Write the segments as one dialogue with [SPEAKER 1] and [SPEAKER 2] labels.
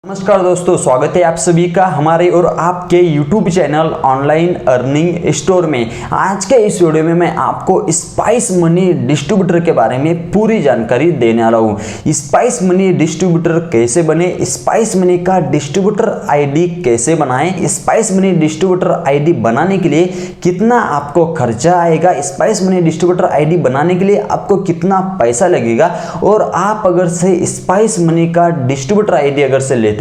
[SPEAKER 1] नमस्कार दोस्तों, स्वागत है आप सभी का हमारे और आपके YouTube channel online earning store में। आज के इस वीडियो में मैं आपको स्पाइस मनी डिस्ट्रीब्यूटर के बारे में पूरी जानकारी देने वाला हूँ। स्पाइस मनी डिस्ट्रीब्यूटर कैसे बने, स्पाइस मनी का डिस्ट्रीब्यूटर आईडी कैसे बनाएं, स्पाइस मनी डिस्ट्रीब्यूटर आईडी बनाने के लिए कितना आपको खर्चा आएगा, स्पाइस मनी डिस्ट्रीब्यूटर आईडी बनाने के लिए आपको कितना पैसा लगेगा, और आप अगर से स्पाइस मनी का डिस्ट्रीब्यूटर आईडी अगर से लेते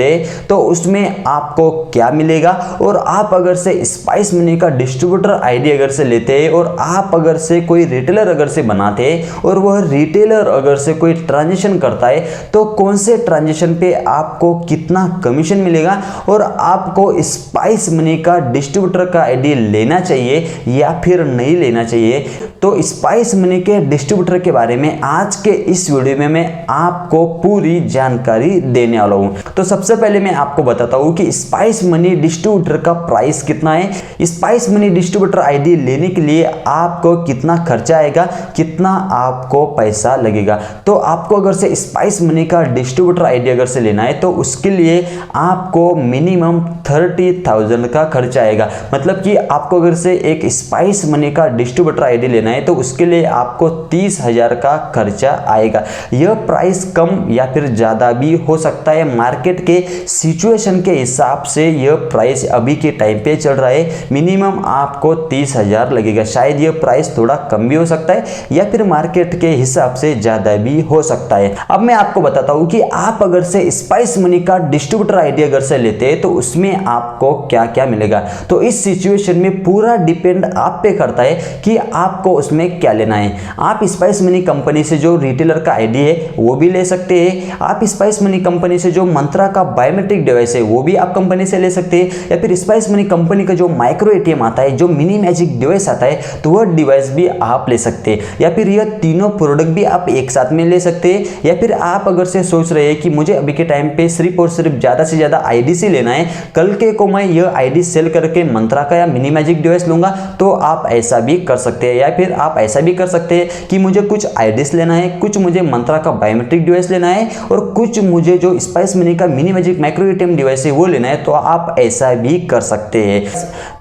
[SPEAKER 1] तो उसमें आपको क्या मिलेगा, और आप अगर से स्पाइस मनी का डिस्ट्रीब्यूटर आईडी अगर से लेते और आप अगर से कोई रिटेलर अगर से बनाते और वह रिटेलर अगर से कोई ट्रांजैक्शन करता है तो कौन से ट्रांजैक्शन पे आपको कितना कमीशन मिलेगा, और आपको स्पाइस मनी का डिस्ट्रीब्यूटर का आईडी लेना चाहिए या फिर नहीं लेना चाहिए। तो स्पाइस मनी के डिस्ट्रीब्यूटर के बारे में आज के इस वीडियो में मैं आपको पूरी जानकारी देने वाला हूं। तो सबसे पहले मैं आपको बताता हूं कि स्पाइस मनी डिस्ट्रीब्यूटर का प्राइस कितना है, स्पाइस मनी डिस्ट्रीब्यूटर आईडी लेने के लिए आपको कितना खर्चा आएगा, कितना आपको पैसा लगेगा। तो आपको अगर से स्पाइस मनी का डिस्ट्रीब्यूटर आईडी अगर से लेना है तो उसके लिए आपको मिनिमम 30,000 का खर्चा आएगा। मतलब कि आपको अगर से एक स्पाइस मनी का डिस्ट्रीब्यूटर आईडी लेना है तो उसके लिए आपको 30,000 का खर्चा आएगा। यह प्राइस कम या फिर ज़्यादा भी हो सकता है, मार्केट के सिचुएशन के हिसाब से यह प्राइस अभी के टाइम पे चल रहा है। मिनिमम आपको 30,000 लगेगा, शायद यह प्राइस थोड़ा कम भी हो सकता है या फिर मार्केट के हिसाब से ज़्यादा भी हो सकता है। अब मैं आपको बताता हूँ कि आप अगर से स्पाइस मनी का डिस्ट्रीब्यूटर आईडी अगर से लेते हैं तो उसमें आपको क्या क्या मिलेगा। तो इस सिचुएशन में पूरा डिपेंड आप पे करता है कि आपको उसमें क्या लेना है। आप स्पाइस मनी कंपनी से जो रिटेलर का आईडी है वो भी ले सकते हैं, आप स्पाइस मनी कंपनी से जो मंत्रा का बायोमेट्रिक डिवाइस है वो भी आप कंपनी से ले सकते हैं, या फिर स्पाइस मनी कंपनी का जो माइक्रो एटीएम आता है, जो मिनी मैजिक डिवाइस आता है, तो वह डिवाइस भी आप ले सकते हैं, या फिर यह तीनों प्रोडक्ट भी आप एक साथ में ले सकते हैं। या फिर आप अगर से सोच रहे हैं कि मुझे अभी के टाइम पे सिर्फ और सिर्फ ज़्यादा से ज़्यादा आईडी से लेना है, कल के को मैं यह आईडी सेल करके मंत्रा का या मिनी मैजिक डिवाइस लूंगा, तो आप ऐसा भी कर सकते हैं। या फिर आप ऐसा भी कर सकते हैं कि मुझे कुछ आईडीस लेना है, कुछ मुझे मंत्रा का बायोमेट्रिक डिवाइस लेना है, और कुछ मुझे जो स्पाइस मनी का mini magic micro ATM device है वो लेना है, तो आप ऐसा भी कर सकते हैं।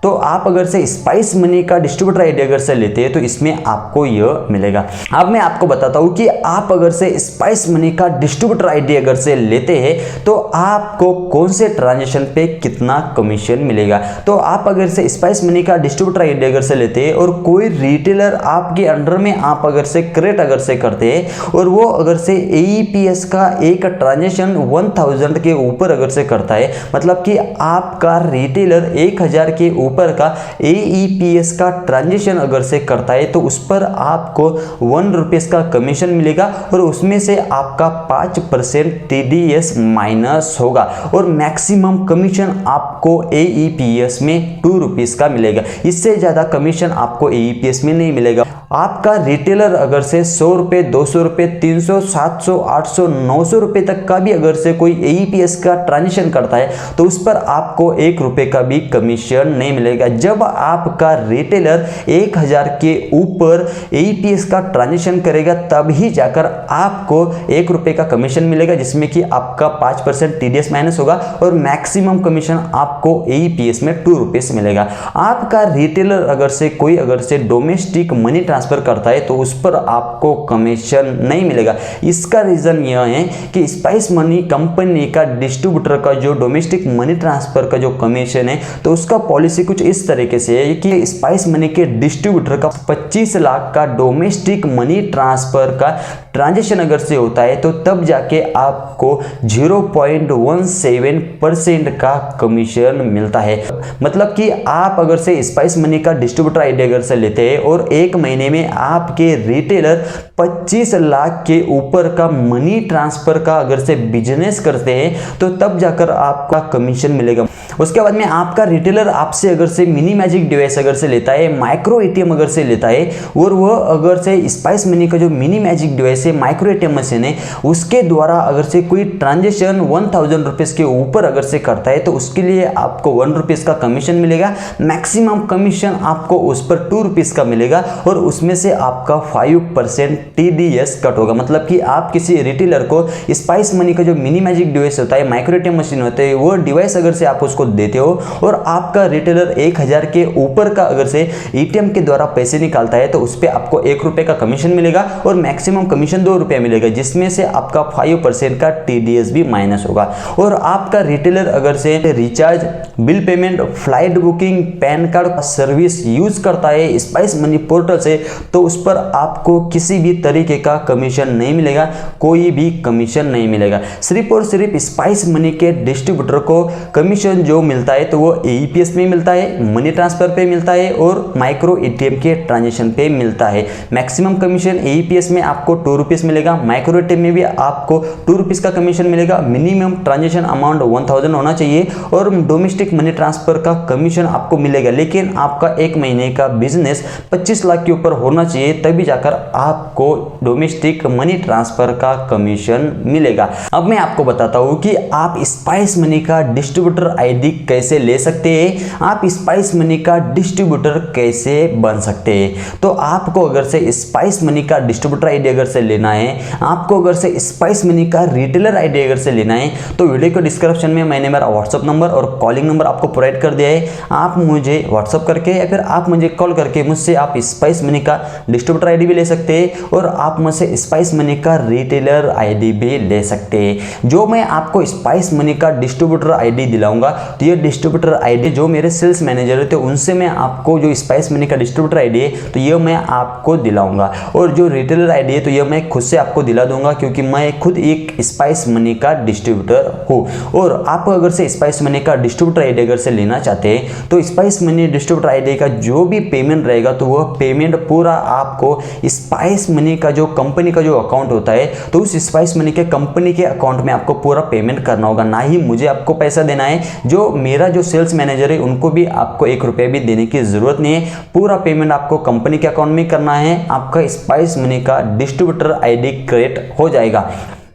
[SPEAKER 1] तो आप अगर से स्पाइस मनी का डिस्ट्रीब्यूटर आईडी अगर से लेते हैं तो इसमें आपको यह मिलेगा। अब मैं आपको बताता हूं कि आप अगर से स्पाइस मनी का डिस्ट्रीब्यूटर आईडी अगर से लेते हैं तो आपको कौन से ट्रांजैक्शन पे कितना कमीशन मिलेगा। तो आप अगर से स्पाइस मनी का डिस्ट्रीब्यूटर आईडी अगर से लेते हैं और कोई रिटेलर आपके अंडर में आप अगर से क्रिएट अगर से करते हैं और वो अगर से एईपीएस का एक ट्रांजैक्शन 1000 के ऊपर अगर से करता है, मतलब कि आपका रिटेलर 1000 के ऊपर का एईपीएस का ट्रांजैक्शन अगर से करता है तो उस पर आपको 1 रुपीस का कमीशन मिलेगा, और उसमें से आपका 5% टीडीएस माइनस होगा, और मैक्सिमम कमीशन आपको एईपीएस में 2 रुपीस का मिलेगा। इससे ज़्यादा कमीशन आपको एईपीएस में नहीं मिलेगा। आपका रिटेलर अगर से 100 रुपये, 200 रुपये, 300, 700, 800, 900 रुपये तक का भी अगर से कोई एईपीएस का ट्रांजैक्शन करता है तो उस पर आपको 1 रुपये का भी कमीशन नहीं मिलेगा। जब आपका रिटेलर 1000 के ऊपर एईपीएस का ट्रांजैक्शन करेगा तभी जाकर आपको 1 रुपये का कमीशन मिलेगा, जिसमें कि आपका 5% टीडीएस माइनस होगा, और मैक्सिमम कमीशन आपको एईपीएस में 2 रुपीस मिलेगा। आपका रिटेलर अगर से कोई अगर से डोमेस्टिक मनी ट्रांसफर करता है तो उस पर आपको कमीशन नहीं मिलेगा। इसका रीजन यह है कि स्पाइस मनी कंपनी का डिस्ट्रीब्यूटर का जो डोमेस्टिक मनी ट्रांसफर का जो कमीशन है तो उसका पॉलिसी कुछ इस तरीके से है कि स्पाइस मनी के डिस्ट्रीब्यूटर का 25 लाख का डोमेस्टिक मनी ट्रांसफर का ट्रांजैक्शन अगर से होता है तो तब जाके आपको 0.17% का कमीशन मिलता है। मतलब कि आप अगर से स्पाइस मनी का डिस्ट्रीब्यूटर आईडी अगर से लेते हैं और एक महीने में आपके रिटेलर 25 लाख के ऊपर का मनी ट्रांसफर का अगर से बिजनेस करते हैं तो तब जाकर आपका कमीशन मिलेगा। उसके बाद में आपका रिटेलर आपसे अगर से मिनी मैजिक डिवाइस अगर से लेता है, माइक्रो एटीएम अगर से लेता है, और वह अगर से स्पाइस मनी का जो मिनी मैजिक डिवाइस है, माइक्रो एटीएम मशीन है, उसके द्वारा अगर से कोई ट्रांजैक्शन 1000 रुपीस के ऊपर अगर से करता है तो उसके लिए आपको 1 रुपीस का कमीशन मिलेगा। मैक्सिमम कमीशन आपको उस पर 2 रुपीस का मिलेगा, और उसमें से आपका 5% TDS कट होगा। मतलब कि आप किसी रिटेलर को स्पाइस मनी का जो मिनी मैजिक डिवाइस होता है, माइक्रो ATM मशीन होता है, वो डिवाइस अगर से आप उसको देते हो और आपका रिटेलर 1000 के ऊपर का अगर से ATM के द्वारा पैसे निकालता है तो उस पर आपको 1 रुपये का कमीशन मिलेगा और मैक्सिमम कमीशन 2 रुपये मिलेगा, जिसमें से आपका 5% का TDS भी माइनस होगा। और आपका रिटेलर अगर से recharge, bill payment, flight booking, pan card service use करता है स्पाइस मनी पोर्टल से, तो उस पर आपको किसी भी तरीके का कमीशन नहीं मिलेगा, कोई भी कमीशन नहीं मिलेगा। सिर्फ और सिर्फ स्पाइस मनी के डिस्ट्रीब्यूटर को कमीशन जो मिलता है तो वो AEPS में मिलता है, मनी ट्रांसफर पे मिलता है और माइक्रो ATM के ट्रांजेक्शन पे मिलता है। मैक्सिमम कमीशन AEPS में आपको 2 रुपीस मिलेगा, माइक्रो ATM में भी आपको 2 रुपीस का कमीशन मिलेगा। मिनिमम ट्रांजेक्शन अमाउंट 1000 होना चाहिए और डोमेस्टिक मनी ट्रांसफर का कमीशन आपको मिलेगा, लेकिन आपका 1 महीने का बिजनेस 25 लाख के ऊपर होना चाहिए, तभी जाकर आपको डोमेस्टिक मनी ट्रांसफर का कमीशन मिलेगा। अब मैं आपको बताता हूं कि आप स्पाइस मनी का डिस्ट्रीब्यूटर ID कैसे ले सकते हैं, आप स्पाइस मनी का डिस्ट्रीब्यूटर कैसे बन सकते हैं। तो आपको अगर से स्पाइस मनी का डिस्ट्रीब्यूटर ID अगर से लेना है, आपको अगर से स्पाइस मनी का रिटेलर ID अगर से लेना है, तो वीडियो के डिस्क्रिप्शन में मैंने मेरा व्हाट्सअप नंबर और कॉलिंग नंबर आपको प्रोवाइड कर दिया है। आप मुझे व्हाट्सअप करके या फिर आप मुझे कॉल करके मुझसे आप स्पाइस मनी का डिस्ट्रीब्यूटर ID भी ले सकते हैं और आप मुझसे स्पाइस मनी का रिटेलर ID भी ले सकते हैं। जो मैं आपको स्पाइस मनी का डिस्ट्रीब्यूटर ID दिलाऊंगा, तो ये डिस्ट्रीब्यूटर ID जो मेरे सेल्स मैनेजर थे उनसे मैं आपको जो स्पाइस मनी का डिस्ट्रीब्यूटर ID है तो ये मैं आपको दिलाऊंगा, और जो रिटेलर ID है तो ये मैं खुद से आपको दिला दूंगा, क्योंकि मैं खुद एक स्पाइस मनी का डिस्ट्रीब्यूटर हूँ। और आप अगर से स्पाइस मनी का डिस्ट्रीब्यूटर ID अगर से लेना चाहते हैं तो स्पाइस मनी डिस्ट्रीब्यूटर ID का जो भी पेमेंट रहेगा तो वह पेमेंट पूरा आपको स्पाइस मनी का जो कंपनी का जो अकाउंट होता है तो उस स्पाइस मनी के कंपनी के अकाउंट में आपको पूरा पेमेंट करना होगा, ना ही मुझे आपको पैसा देना है। जो मेरा जो सेल्स मैनेजर है उनको भी आपको 1 रुपये भी देने की जरूरत नहीं है, पूरा पेमेंट आपको कंपनी के अकाउंट में करना है, आपका स्पाइस मनी का डिस्ट्रीब्यूटर ID क्रिएट हो जाएगा।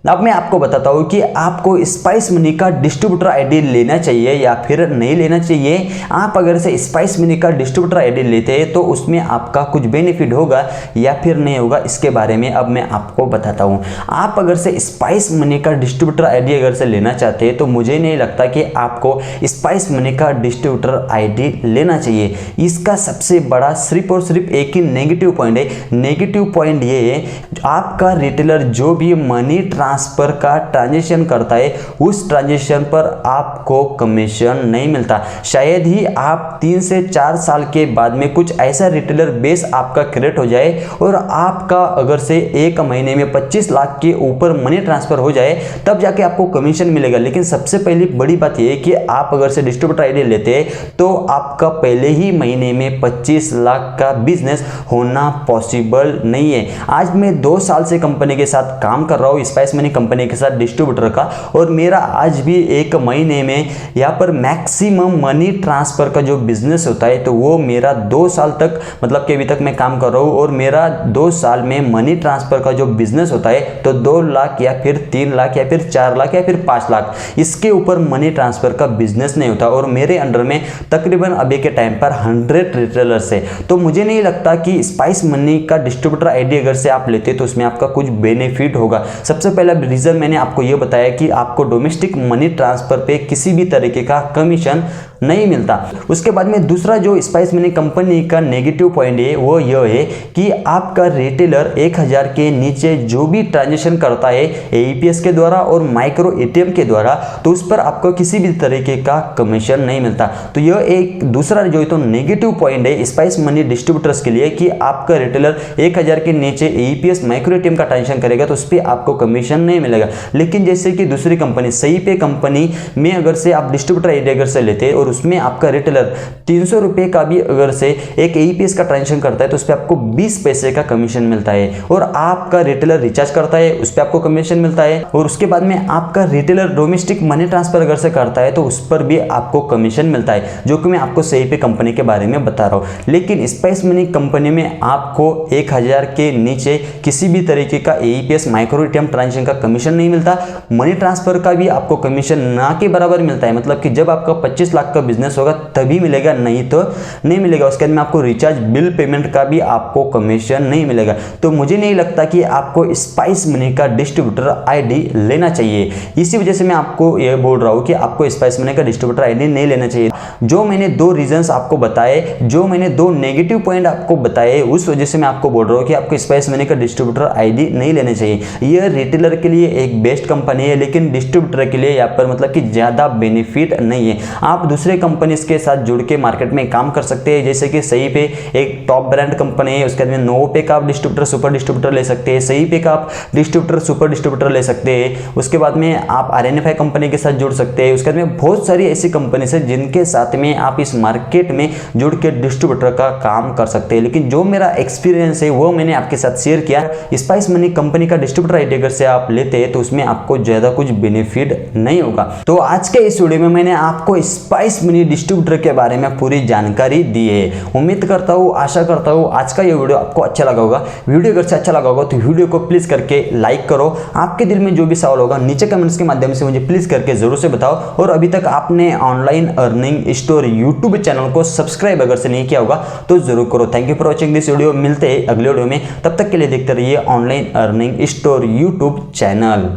[SPEAKER 1] अब मैं आपको बताता हूँ कि आपको स्पाइस मनी का डिस्ट्रीब्यूटर ID लेना चाहिए या फिर नहीं लेना चाहिए। आप अगर से स्पाइस मनी का डिस्ट्रीब्यूटर ID लेते हैं तो उसमें आपका कुछ बेनिफिट होगा या फिर नहीं होगा, इसके बारे में अब मैं आपको बताता हूँ। आप अगर से स्पाइस मनी का डिस्ट्रीब्यूटर ID अगर से लेना चाहते हैं तो मुझे नहीं लगता कि आपको स्पाइस मनी का डिस्ट्रीब्यूटर ID लेना चाहिए। इसका सबसे बड़ा सिर्फ और सिर्फ एक ही नेगेटिव पॉइंट है। नेगेटिव पॉइंट ये है, आपका रिटेलर जो भी मनी ट्रांसफर का ट्रांजेक्शन करता है उस ट्रांजेक्शन पर आपको कमीशन नहीं मिलता। शायद ही आप 3 से 4 साल के बाद में कुछ ऐसा रिटेलर बेस आपका क्रिएट हो जाए और आपका अगर से 1 महीने में 25 लाख के ऊपर मनी ट्रांसफर हो जाए, तब जाके आपको कमीशन मिलेगा। लेकिन सबसे पहली बड़ी बात यह है कि आप अगर से डिस्ट्रीब्यूटर ID लेते हैं तो आपका पहले ही महीने में 25 लाख का बिजनेस होना पॉसिबल नहीं है। आज मैं 2 साल से कंपनी के साथ काम कर रहा हूँ, स्पाइस मनी कंपनी के साथ डिस्ट्रीब्यूटर का, और मेरा आज भी 1 महीने में यहाँ पर मैक्सिमम मनी ट्रांसफर का जो बिजनेस होता है तो वो मेरा 2 साल तक, मतलब कि अभी तक मैं काम कर रहा हूँ, और मेरा 2 साल में मनी ट्रांसफर का जो बिजनेस होता है तो 2 लाख या फिर 3 लाख या फिर 4 लाख या फिर 5 लाख, इसके ऊपर मनी ट्रांसफर का बिजनेस नहीं होता। और मेरे अंडर में तकरीबन अभी के टाइम पर 100 रिटेलर्स है। तो मुझे नहीं लगता कि स्पाइस मनी का डिस्ट्रीब्यूटर ID अगर से आप लेते तो उसमें आपका कुछ बेनिफिट होगा। सबसे पहला रीजन मैंने आपको यह बताया कि आपको डोमेस्टिक मनी ट्रांसफर पे किसी भी तरीके का कमीशन नहीं मिलता। उसके बाद में दूसरा जो स्पाइस मनी कंपनी का नेगेटिव पॉइंट है वो यह है कि आपका रिटेलर 1000 के नीचे जो भी ट्रांजेक्शन करता है AEPS के द्वारा और माइक्रो ATM के द्वारा, तो उस पर आपको किसी भी तरीके का कमीशन नहीं मिलता। तो यह एक दूसरा जो है तो नेगेटिव पॉइंट है स्पाइस मनी डिस्ट्रीब्यूटर्स के लिए कि आपका रिटेलर 1000 के नीचे AEPS माइक्रो ATM का ट्रांजेक्शन करेगा तो उस पर आपको कमीशन नहीं मिलेगा। लेकिन जैसे कि दूसरी कंपनी सही पे कंपनी में अगर से आप डिस्ट्रीब्यूटर ID अगर से लेते हैं और उसमें आपका रिटेलर 300 रुपये का भी अगर से एक AEPS का ट्रांजेक्शन करता है तो उस पर आपको 20 पैसे का कमीशन मिलता है, और आपका रिटेलर रिचार्ज करता है उस पर आपको कमीशन मिलता है, और उसके बाद में आपका रिटेलर डोमेस्टिक मनी ट्रांसफर अगर से करता है तो उस पर भी आपको कमीशन मिलता है, जो कि मैं आपको सही पे कंपनी के बारे में बता रहा हूँ। लेकिन स्पाइस मनी कंपनी में आपको 1000 के नीचे किसी भी तरीके का AEPS माइक्रो ATM ट्रांजेक्शन का कमीशन नहीं मिलता। मनी ट्रांसफर का भी आपको कमीशन ना के बराबर मिलता है, मतलब कि जब आपका 25 लाख का बिजनेस होगा तभी मिलेगा, नहीं तो नहीं मिलेगा। उसके बाद में आपको रिचार्ज बिल पेमेंट का भी आपको कमीशन नहीं मिलेगा। तो मुझे नहीं लगता कि आपको स्पाइस मनी का डिस्ट्रीब्यूटर आईडी लेना चाहिए। इसी वजह से मैं आपको यह बोल रहा हूं कि आपको स्पाइस मनी का डिस्ट्रीब्यूटर आईडी नहीं लेना चाहिए। जो मैंने 2 रीजंस आपको बताए, जो मैंने 2 नेगेटिव पॉइंट आपको बताए, उस वजह से मैं आपको बोल रहा हूं कि आपको स्पाइस मनी का डिस्ट्रीब्यूटर आईडी नहीं लेना चाहिए। यह रिटेलर के लिए एक बेस्ट कंपनी है, लेकिन डिस्ट्रीब्यूटर के लिए यहाँ पर मतलब कि ज्यादा बेनिफिट नहीं है। आप दूसरे कंपनीज के साथ जुड़ के मार्केट में काम कर सकते हैं, जैसे कि सही पे एक टॉप ब्रांड कंपनी है, उसके बाद में नोवो पे का आप डिस्ट्रीब्यूटर सुपर डिस्ट्रीब्यूटर ले सकते हैं, सही पे का आप डिस्ट्रीब्यूटर सुपर डिस्ट्रीब्यूटर ले सकते हैं। उसके बाद में आप RNFI कंपनी के साथ जुड़ सकते हैं। उसके बाद में बहुत सारी ऐसी कंपनी है जिनके साथ में आप इस मार्केट में जुड़ के डिस्ट्रीब्यूटर का काम कर सकते हैं। लेकिन जो मेरा एक्सपीरियंस है वो मैंने आपके साथ शेयर किया। स्पाइस मनी कंपनी का डिस्ट्रीब्यूटर आईडी अगर से आप लेते हैं तो उसमें आपको ज्यादा कुछ बेनिफिट नहीं होगा। तो आज के इस वीडियो में मैंने आपको स्पाइस मनी डिस्ट्रीब्यूटर के बारे में पूरी जानकारी दी है। उम्मीद करता हूँ, आशा करता हूँ आज का ये वीडियो आपको अच्छा लगा होगा। वीडियो अगर से अच्छा लगा होगा तो वीडियो को प्लीज करके लाइक करो। आपके दिल में जो भी सवाल होगा नीचे कमेंट्स के माध्यम से मुझे प्लीज करके जरूर से बताओ। और अभी तक आपने online earning store YouTube channel को सब्सक्राइब अगर से नहीं किया होगा तो जरूर करो। Thank you for watching this video. मिलते हैं अगले वीडियो में, तब तक के लिए देखते रहिए online earning store YouTube channel.